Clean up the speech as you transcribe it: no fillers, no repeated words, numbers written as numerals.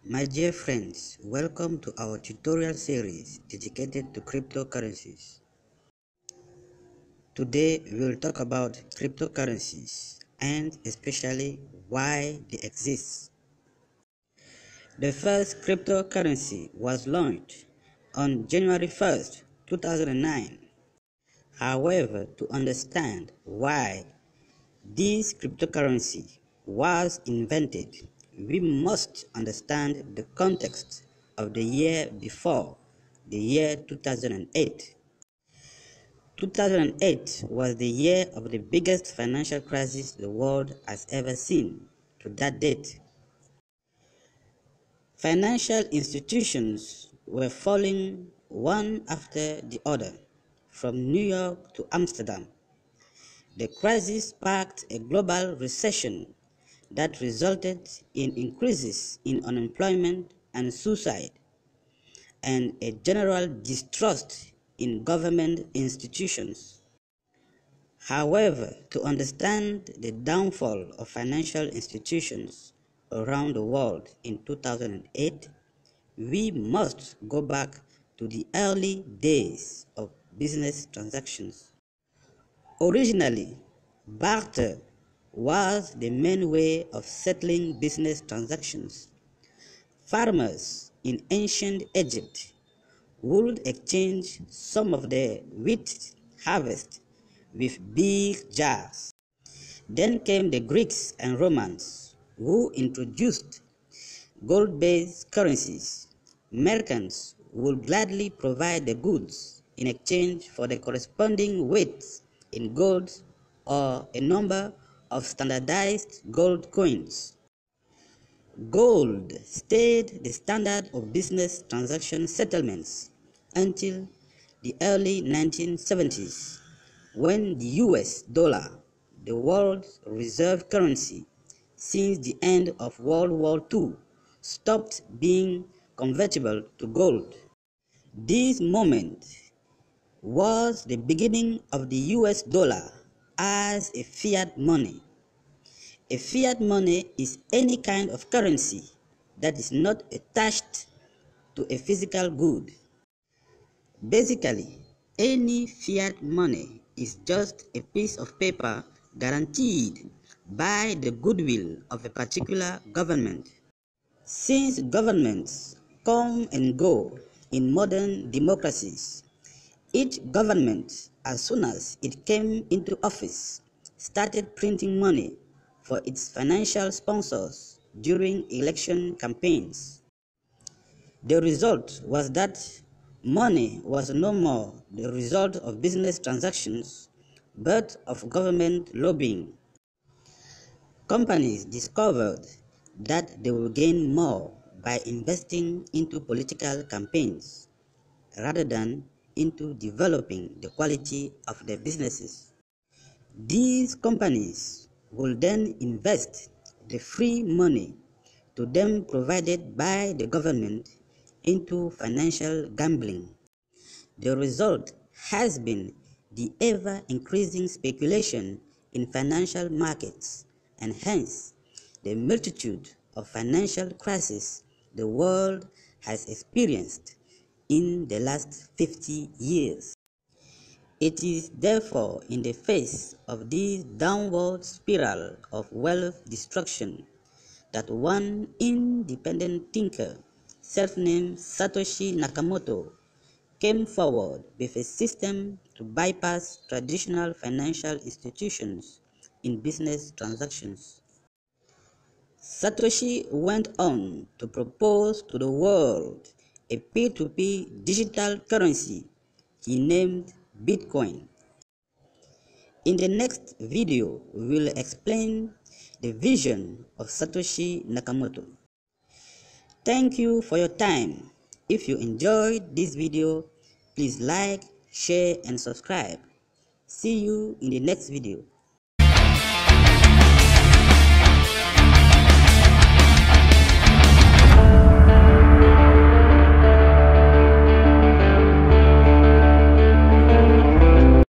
My dear friends, welcome to our tutorial series dedicated to cryptocurrencies. Today we will talk about cryptocurrencies and especially why they exist. The first cryptocurrency was launched on January 1st, 2009. However, to understand why this cryptocurrency was invented, we must understand the context of the year before, the year 2008. 2008 was the year of the biggest financial crisis the world has ever seen to that date. Financial institutions were falling one after the other, from New York to Amsterdam. The crisis sparked a global recession that resulted in increases in unemployment and suicide, and a general distrust in government institutions. However, to understand the downfall of financial institutions around the world in 2008, we must go back to the early days of business transactions. Originally, barter was the main way of settling business transactions. Farmers in ancient Egypt would exchange some of their wheat harvest with big jars. Then came the Greeks and Romans, who introduced gold-based currencies. Merchants would gladly provide the goods in exchange for the corresponding weights in gold or a number of standardized gold coins. Gold stayed the standard of business transaction settlements until the early 1970s, when the US dollar, the world's reserve currency since the end of World War II, stopped being convertible to gold. This moment was the beginning of the US dollar as a fiat money. A fiat money is any kind of currency that is not attached to a physical good. Basically, any fiat money is just a piece of paper guaranteed by the goodwill of a particular government. Since governments come and go in modern democracies, each government, as soon as it came into office, started printing money for its financial sponsors during election campaigns. The result was that money was no more the result of business transactions, but of government lobbying. Companies discovered that they would gain more by investing into political campaigns rather than into developing the quality of their businesses. These companies will then invest the free money to them provided by the government into financial gambling. The result has been the ever-increasing speculation in financial markets and hence the multitude of financial crises the world has experienced in the last 50 years. It is therefore in the face of this downward spiral of wealth destruction that one independent thinker, self-named Satoshi Nakamoto, came forward with a system to bypass traditional financial institutions in business transactions. Satoshi went on to propose to the world a P2P digital currency he named Bitcoin. In the next video, we will explain the vision of Satoshi Nakamoto. Thank you for your time. If you enjoyed this video, please like, share and subscribe. See you in the next video.